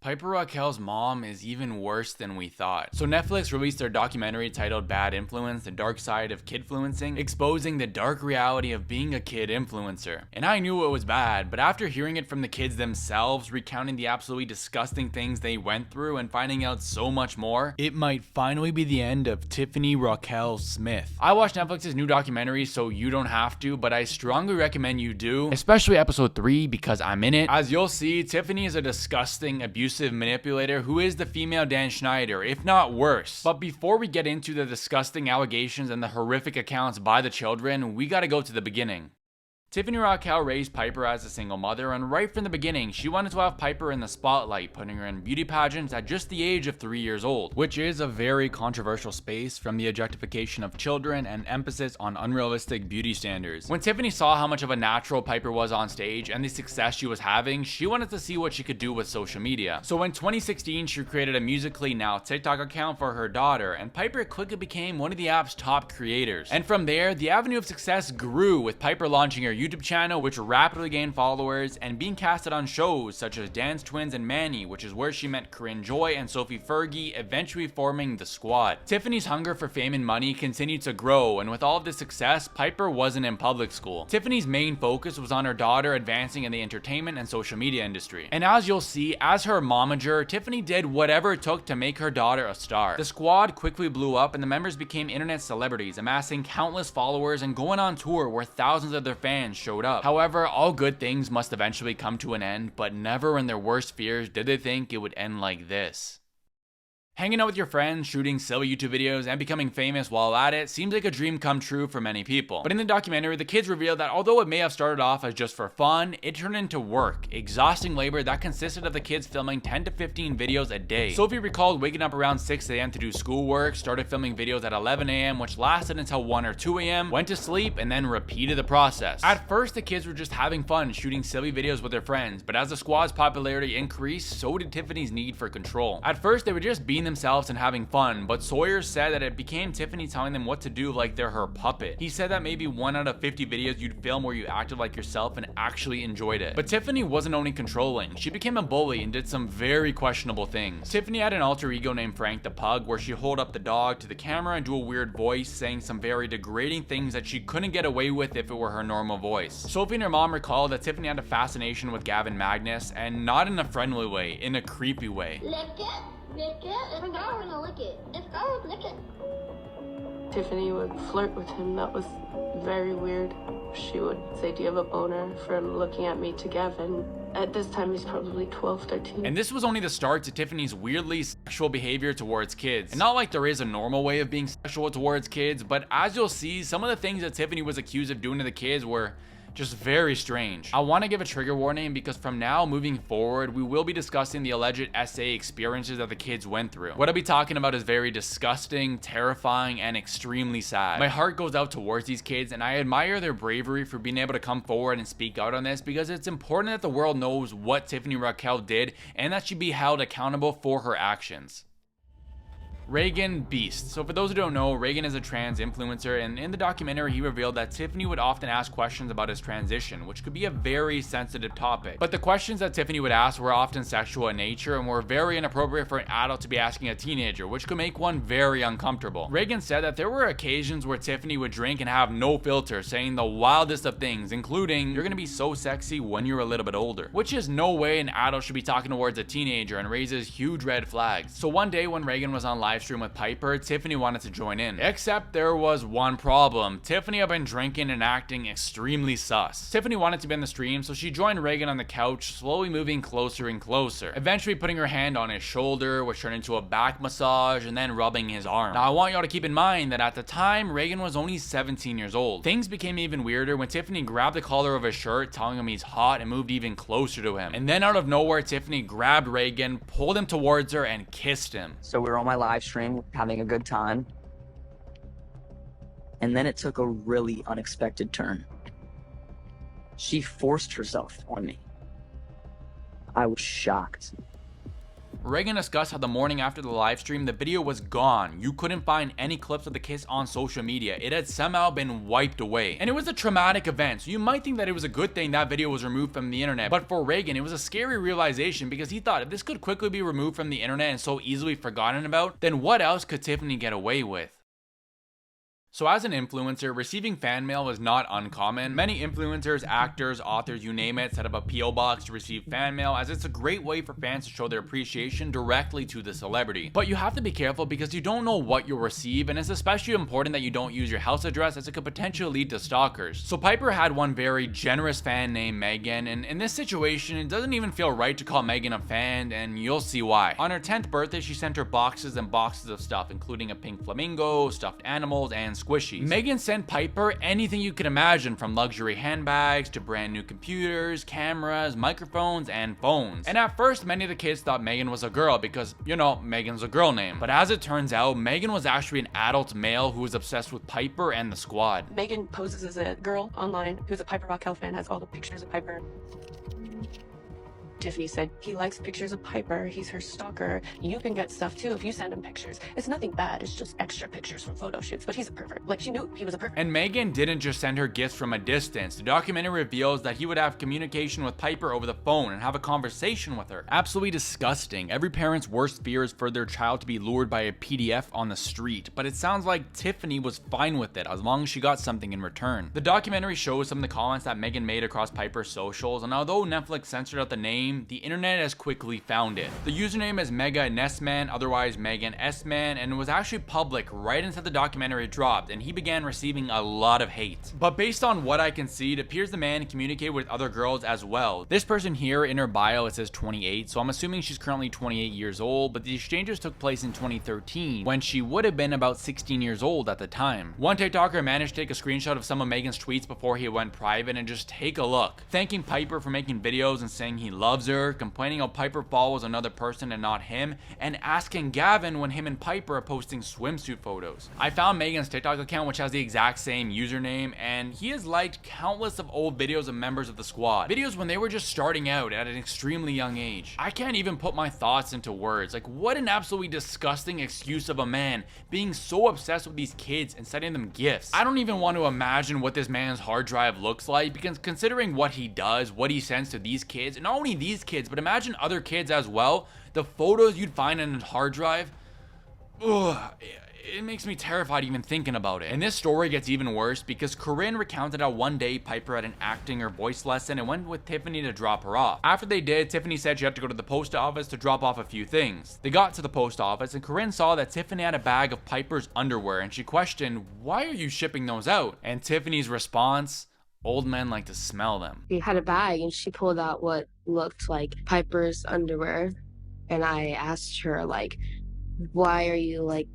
Piper Rockelle's mom is even worse than we thought. So Netflix released their documentary titled Bad Influence, The Dark Side of Kidfluencing, exposing the dark reality of being a kid influencer. And I knew it was bad, but after hearing it from the kids themselves, recounting the absolutely disgusting things they went through and finding out so much more, it might finally be the end of Tiffany Rockelle Smith. I watched Netflix's new documentary, so you don't have to, but I strongly recommend you do, especially episode 3 because I'm in it. As you'll see, Tiffany is a disgusting, abusive manipulator who is the female Dan Schneider, if not worse. But before we get into the disgusting allegations and the horrific accounts by the children, we gotta go to the beginning. Tiffany Rockelle raised Piper as a single mother, and right from the beginning, she wanted to have Piper in the spotlight, putting her in beauty pageants at just the age of 3 years old, which is a very controversial space from the objectification of children and emphasis on unrealistic beauty standards. When Tiffany saw how much of a natural Piper was on stage and the success she was having, she wanted to see what she could do with social media. So in 2016, she created a Musical.ly now TikTok account for her daughter, and Piper quickly became one of the app's top creators. And from there, the avenue of success grew, with Piper launching her YouTube channel, which rapidly gained followers, and being casted on shows such as Dance Twins and Manny, which is where she met Corinne Joy and Sophie Fergie, eventually forming The Squad. Tiffany's hunger for fame and money continued to grow, and with all of this success, Piper wasn't in public school. Tiffany's main focus was on her daughter advancing in the entertainment and social media industry. And as you'll see, as her momager, Tiffany did whatever it took to make her daughter a star. The Squad quickly blew up, and the members became internet celebrities, amassing countless followers and going on tour where thousands of their fans showed up. However, all good things must eventually come to an end, but never in their worst fears did they think it would end like this. Hanging out with your friends, shooting silly YouTube videos, and becoming famous while at it seems like a dream come true for many people. But in the documentary, the kids revealed that although it may have started off as just for fun, it turned into work, exhausting labor that consisted of the kids filming 10 to 15 videos a day. Sophie recalled waking up around 6 a.m. to do schoolwork, started filming videos at 11 a.m., which lasted until 1 or 2 a.m., went to sleep, and then repeated the process. At first, the kids were just having fun, shooting silly videos with their friends, but as the Squad's popularity increased, so did Tiffany's need for control. At first, they were just being themselves and having fun, but Sawyer said that it became Tiffany telling them what to do like they're her puppet. He said that maybe 1 out of 50 videos you'd film where you acted like yourself and actually enjoyed it. But Tiffany wasn't only controlling, she became a bully and did some very questionable things. Tiffany had an alter ego named Frank the Pug, where she hold up the dog to the camera and do a weird voice, saying some very degrading things that she couldn't get away with if it were her normal voice. Sophie and her mom recalled that Tiffany had a fascination with Gavin Magnus, and not in a friendly way, in a creepy way. Lick it. Lick it. If a guy were to lick it. If a guy would lick it. Tiffany would flirt with him. That was very weird. She would say, "Do you have a boner?" for looking at me to Gavin. At this time, he's probably 12, 13. And this was only the start to Tiffany's weirdly sexual behavior towards kids. And not like there is a normal way of being sexual towards kids, but as you'll see, some of the things that Tiffany was accused of doing to the kids were just very strange. I want to give a trigger warning because from now moving forward, we will be discussing the alleged SA experiences that the kids went through. What I'll be talking about is very disgusting, terrifying, and extremely sad. My heart goes out towards these kids, and I admire their bravery for being able to come forward and speak out on this, because it's important that the world knows what Tiffany Rockelle did and that she be held accountable for her actions. Reagan Beast. So for those who don't know, Reagan is a trans influencer, and in the documentary he revealed that Tiffany would often ask questions about his transition, which could be a very sensitive topic. But the questions that Tiffany would ask were often sexual in nature and were very inappropriate for an adult to be asking a teenager, which could make one very uncomfortable. Reagan said that there were occasions where Tiffany would drink and have no filter, saying the wildest of things, including, "You're gonna be so sexy when you're a little bit older," which is no way an adult should be talking towards a teenager and raises huge red flags. So one day when Reagan was on live stream with Piper, Tiffany wanted to join in. Except there was one problem. Tiffany had been drinking and acting extremely sus. Tiffany wanted to be in the stream, so she joined Reagan on the couch, slowly moving closer and closer, eventually putting her hand on his shoulder, which turned into a back massage, and then rubbing his arm. Now I want y'all to keep in mind that at the time, Reagan was only 17 years old. Things became even weirder when Tiffany grabbed the collar of his shirt, telling him he's hot, and moved even closer to him. And then out of nowhere, Tiffany grabbed Reagan, pulled him towards her, and kissed him. So we were on my live stream having a good time, and then it took a really unexpected turn. She forced herself on me. I was shocked. Reagan discussed how the morning after the live stream, the video was gone. You couldn't find any clips of the kiss on social media. It had somehow been wiped away. And it was a traumatic event, so you might think that it was a good thing that video was removed from the internet. But for Reagan, it was a scary realization because he thought if this could quickly be removed from the internet and so easily forgotten about, then what else could Tiffany get away with? So as an influencer, receiving fan mail is not uncommon. Many influencers, actors, authors, you name it, set up a PO box to receive fan mail, as it's a great way for fans to show their appreciation directly to the celebrity. But you have to be careful because you don't know what you'll receive, and it's especially important that you don't use your house address, as it could potentially lead to stalkers. So Piper had one very generous fan named Megan, and in this situation, it doesn't even feel right to call Megan a fan, and you'll see why. On her 10th birthday, she sent her boxes and boxes of stuff, including a pink flamingo, stuffed animals, and squishies. Megan sent Piper anything you could imagine, from luxury handbags to brand new computers, cameras, microphones, and phones. And at first, many of the kids thought Megan was a girl because, you know, Megan's a girl name. But as it turns out, Megan was actually an adult male who was obsessed with Piper and the squad. Megan poses as a girl online who's a Piper Rockelle fan, has all the pictures of Piper. Tiffany said, he likes pictures of Piper, he's her stalker. You can get stuff too if you send him pictures. It's nothing bad, it's just extra pictures from photo shoots, but he's a pervert. Like, she knew he was a pervert. And Megan didn't just send her gifts from a distance. The documentary reveals that he would have communication with Piper over the phone and have a conversation with her. Absolutely disgusting. Every parent's worst fear is for their child to be lured by a PDF on the street, but it sounds like Tiffany was fine with it as long as she got something in return. The documentary shows some of the comments that Megan made across Piper's socials, and although Netflix censored out the name, the internet has quickly found it. The username is Mega Nessman, otherwise Megan S-Man, and it was actually public right until the documentary dropped, and he began receiving a lot of hate. But based on what I can see, it appears the man communicated with other girls as well. This person here, in her bio, it says 28, so I'm assuming she's currently 28 years old, but the exchanges took place in 2013, when she would have been about 16 years old at the time. One TikToker managed to take a screenshot of some of Megan's tweets before he went private, and just take a look. Thanking Piper for making videos and saying he loves her, complaining how Piper follows another person and not him, and asking Gavin when him and Piper are posting swimsuit photos. I found Megan's TikTok account, which has the exact same username, and he has liked countless of old videos of members of the squad. Videos when they were just starting out at an extremely young age. I can't even put my thoughts into words. Like, what an absolutely disgusting excuse of a man being so obsessed with these kids and sending them gifts. I don't even want to imagine what this man's hard drive looks like, because considering what he does, what he sends to these kids, and not only these kids, but imagine other kids as well, the photos you'd find in a hard drive. Ugh, it makes me terrified even thinking about it. And this story gets even worse because Corinne recounted how one day Piper had an acting or voice lesson and went with Tiffany to drop her off. After they did, Tiffany said she had to go to the post office to drop off a few things. They got to the post office and Corinne saw that Tiffany had a bag of Piper's underwear, and she questioned, "Why are you shipping those out?" And Tiffany's response, "Old men like to smell them." She had a bag and she pulled out what looked like Piper's underwear, and I asked her, like, why are you like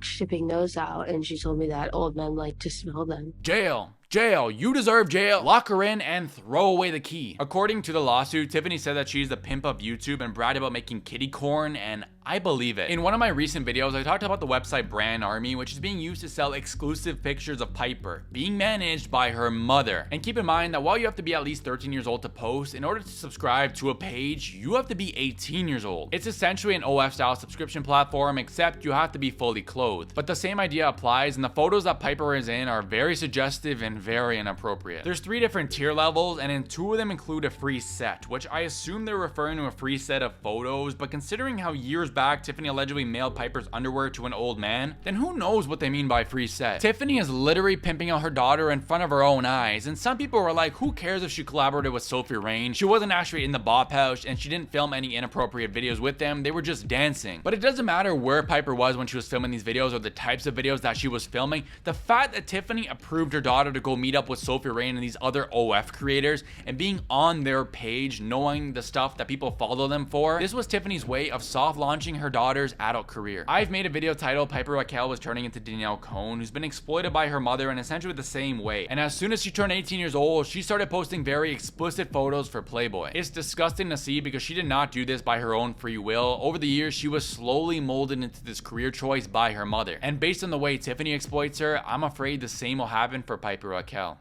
shipping those out? And she told me that old men like to smell them. Jail. Jail. You deserve jail. Lock her in and throw away the key. According to the lawsuit, Tiffany said that she's the pimp of YouTube and bragged about making kitty corn, and I believe it. In one of my recent videos, I talked about the website Brand Army, which is being used to sell exclusive pictures of Piper, being managed by her mother. And keep in mind that while you have to be at least 13 years old to post, in order to subscribe to a page, you have to be 18 years old. It's essentially an OF-style subscription platform, except you have to be fully clothed. But the same idea applies, and the photos that Piper is in are very suggestive and very inappropriate. There's 3 different tier levels, and 2 of them include a free set, which I assume they're referring to a free set of photos, but considering how years back Tiffany allegedly mailed Piper's underwear to an old man, then who knows what they mean by free set. Tiffany is literally pimping out her daughter in front of her own eyes, and some people were like, who cares if she collaborated with Sophie Rain? She wasn't actually in the bop house, and she didn't film any inappropriate videos with them, they were just dancing. But it doesn't matter where Piper was when she was filming these videos or the types of videos that she was filming. The fact that Tiffany approved her daughter to go meet up with Sophie Rain and these other OF creators and being on their page, knowing the stuff that people follow them for, this was Tiffany's way of soft launching her daughter's adult career. I've made a video titled Piper Rockelle was turning into Danielle Cohn, who's been exploited by her mother in essentially the same way. And as soon as she turned 18 years old, she started posting very explicit photos for Playboy. It's disgusting to see because she did not do this by her own free will. Over the years, she was slowly molded into this career choice by her mother. And based on the way Tiffany exploits her, I'm afraid the same will happen for Piper Rockelle.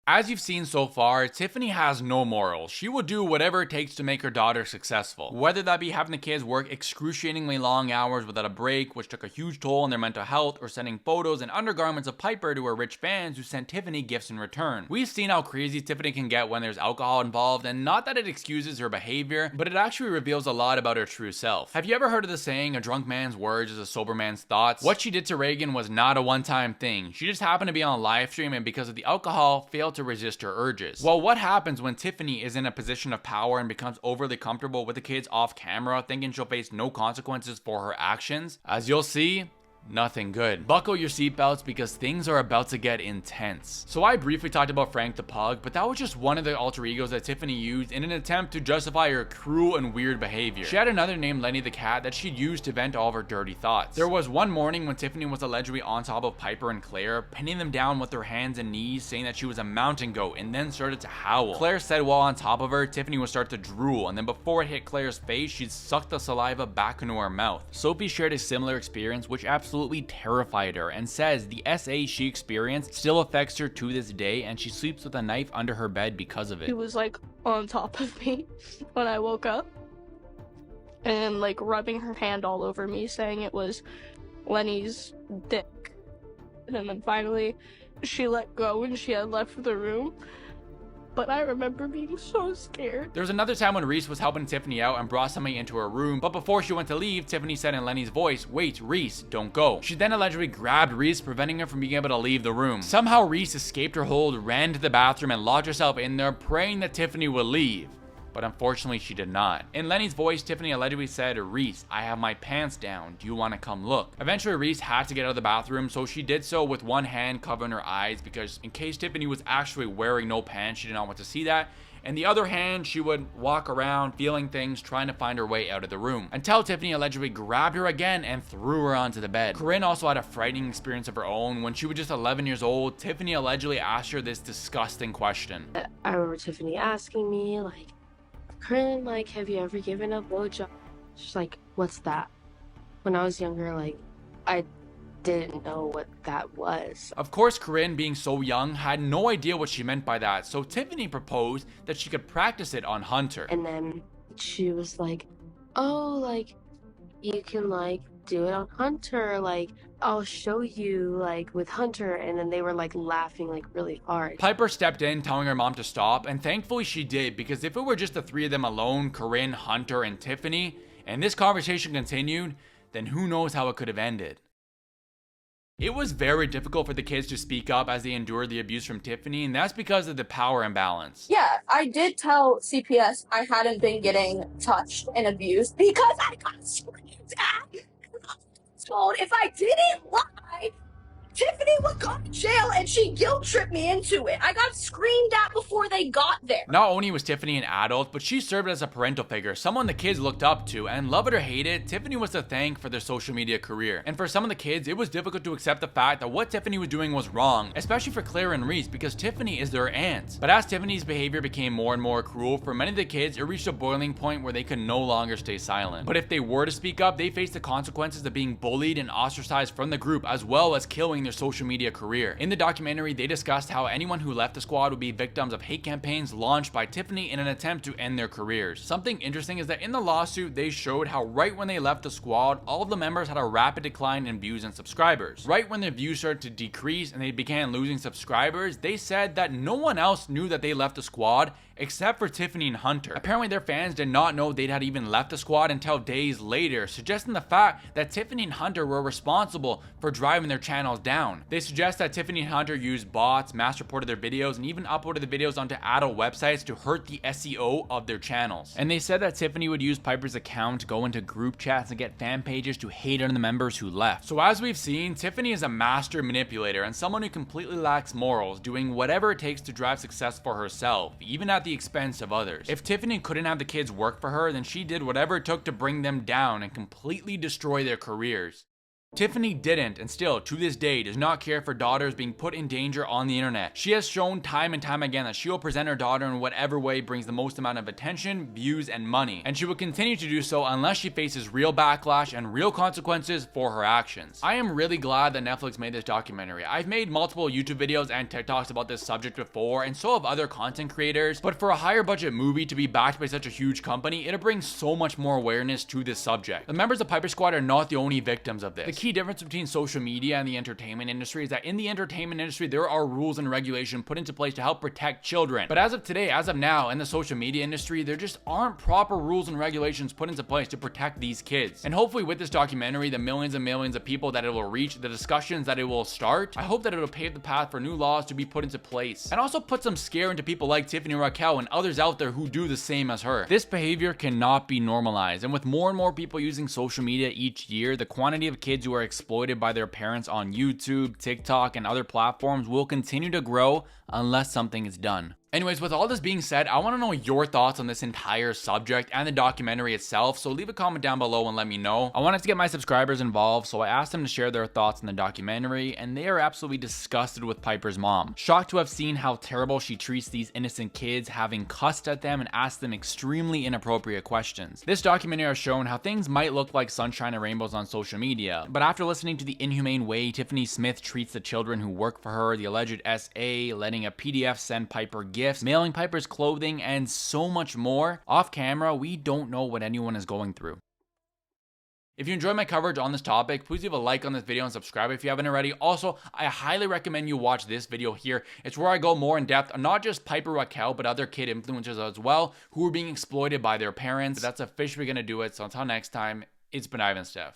As you've seen so far, Tiffany has no morals. She will do whatever it takes to make her daughter successful. Whether that be having the kids work excruciatingly long hours without a break, which took a huge toll on their mental health, or sending photos and undergarments of Piper to her rich fans who sent Tiffany gifts in return. We've seen how crazy Tiffany can get when there's alcohol involved, and not that it excuses her behavior, but it actually reveals a lot about her true self. Have you ever heard of the saying, a drunk man's words is a sober man's thoughts? What she did to Reagan was not a one-time thing. She just happened to be on a live stream and because of the alcohol, failed to resist her urges. Well, what happens when Tiffany is in a position of power and becomes overly comfortable with the kids off camera, thinking she'll face no consequences for her actions? As you'll see, nothing good. Buckle your seatbelts because things are about to get intense. So I briefly talked about Frank the Pug, but that was just one of the alter egos that Tiffany used in an attempt to justify her cruel and weird behavior. She had another named Lenny the Cat that she'd used to vent all of her dirty thoughts. There was one morning when Tiffany was allegedly on top of Piper and Claire, pinning them down with her hands and knees, saying that she was a mountain goat, and then started to howl. Claire said while on top of her, Tiffany would start to drool, and then before it hit Claire's face, she'd suck the saliva back into her mouth. Sophie shared a similar experience, which absolutely terrified her, and says the SA she experienced still affects her to this day, and she sleeps with a knife under her bed because of it. He was like on top of me when I woke up and like rubbing her hand all over me, saying it was Lenny's dick. And then finally she let go and she had left the room. But I remember being so scared. There was another time when Reese was helping Tiffany out and brought somebody into her room, but before she went to leave, Tiffany said in Lenny's voice, "Wait, Reese, don't go." She then allegedly grabbed Reese, preventing her from being able to leave the room. Somehow Reese escaped her hold, ran to the bathroom, and locked herself in there, praying that Tiffany would leave. But unfortunately she did not. In Lenny's voice, Tiffany allegedly said, "Reese, I have my pants down. Do you want to come look?" Eventually Reese had to get out of the bathroom, so she did so with one hand covering her eyes because in case Tiffany was actually wearing no pants, she did not want to see that. And the other hand, she would walk around feeling things, trying to find her way out of the room, until Tiffany allegedly grabbed her again and threw her onto the bed. Corinne also had a frightening experience of her own. When she was just 11 years old, Tiffany allegedly asked her this disgusting question. I remember Tiffany asking me, like, Corinne, like, have you ever given a blowjob? She's like, what's that? When I was younger, like, I didn't know what that was. Of course, Corinne, being so young, had no idea what she meant by that, so Tiffany proposed that she could practice it on Hunter. And then she was like, oh, like, you can, like, do it on Hunter, like, I'll show you, like, with Hunter. And then they were like laughing like really hard. Piper stepped in, telling her mom to stop, and thankfully she did, because if it were just the three of them alone, Corinne, Hunter, and Tiffany, and this conversation continued, then who knows how it could have ended. It was very difficult for the kids to speak up as they endured the abuse from Tiffany, and that's because of the power imbalance. Yeah, I did tell CPS I hadn't been getting touched and abused because I got screamed at. Told if I didn't lie, Tiffany would go to jail, and she guilt tripped me into it. I got screamed at before they got there. Not only was Tiffany an adult, but she served as a parental figure, someone the kids looked up to, and love it or hate it, Tiffany was to thank for their social media career. And for some of the kids, it was difficult to accept the fact that what Tiffany was doing was wrong, especially for Claire and Reese, because Tiffany is their aunt. But as Tiffany's behavior became more and more cruel, for many of the kids, it reached a boiling point where they could no longer stay silent. But if they were to speak up, they faced the consequences of being bullied and ostracized from the group, as well as killing their social media career. In the documentary, they discussed how anyone who left the squad would be victims of hate campaigns launched by Tiffany in an attempt to end their careers. Something interesting is that in the lawsuit, they showed how right when they left the squad, all of the members had a rapid decline in views and subscribers. Right when their views started to decrease and they began losing subscribers, they said that no one else knew that they left the squad except for Tiffany and Hunter. Apparently their fans did not know they had even left the squad until days later, suggesting the fact that Tiffany and Hunter were responsible for driving their channels down. They suggest that Tiffany and Hunter used bots, mass reported their videos, and even uploaded the videos onto adult websites to hurt the SEO of their channels. And they said that Tiffany would use Piper's account to go into group chats and get fan pages to hate on the members who left. So as we've seen, Tiffany is a master manipulator and someone who completely lacks morals, doing whatever it takes to drive success for herself, even at the expense of others. If Tiffany couldn't have the kids work for her, then she did whatever it took to bring them down and completely destroy their careers. Tiffany didn't, and still, to this day, does not care for daughters being put in danger on the internet. She has shown time and time again that she will present her daughter in whatever way brings the most amount of attention, views, and money. And she will continue to do so unless she faces real backlash and real consequences for her actions. I am really glad that Netflix made this documentary. I've made multiple YouTube videos and TikToks about this subject before, and so have other content creators, but for a higher budget movie to be backed by such a huge company, it'll bring so much more awareness to this subject. The members of Piper Squad are not the only victims of this. The key difference between social media and the entertainment industry is that in the entertainment industry, there are rules and regulation put into place to help protect children. But as of today, as of now, in the social media industry, there just aren't proper rules and regulations put into place to protect these kids. And hopefully with this documentary, the millions and millions of people that it will reach, the discussions that it will start, I hope that it will pave the path for new laws to be put into place. And also put some scare into people like Tiffany Rockelle and others out there who do the same as her. This behavior cannot be normalized. And with more and more people using social media each year, the quantity of kids who are exploited by their parents on YouTube, TikTok, and other platforms will continue to grow unless something is done. Anyways, with all this being said, I want to know your thoughts on this entire subject and the documentary itself, so leave a comment down below and let me know. I wanted to get my subscribers involved, so I asked them to share their thoughts on the documentary, and they are absolutely disgusted with Piper's mom. Shocked to have seen how terrible she treats these innocent kids, having cussed at them and asked them extremely inappropriate questions. This documentary has shown how things might look like sunshine and rainbows on social media, but after listening to the inhumane way Tiffany Smith treats the children who work for her, the alleged SA, letting a PDF send Piper gifts, mailing Piper's clothing, and so much more, off camera, we don't know what anyone is going through. If you enjoyed my coverage on this topic, please leave a like on this video and subscribe if you haven't already. Also, I highly recommend you watch this video here. It's where I go more in depth on not just Piper Rockelle, but other kid influencers as well, who are being exploited by their parents. That's officially gonna do it, so until next time, it's been IvanSteff.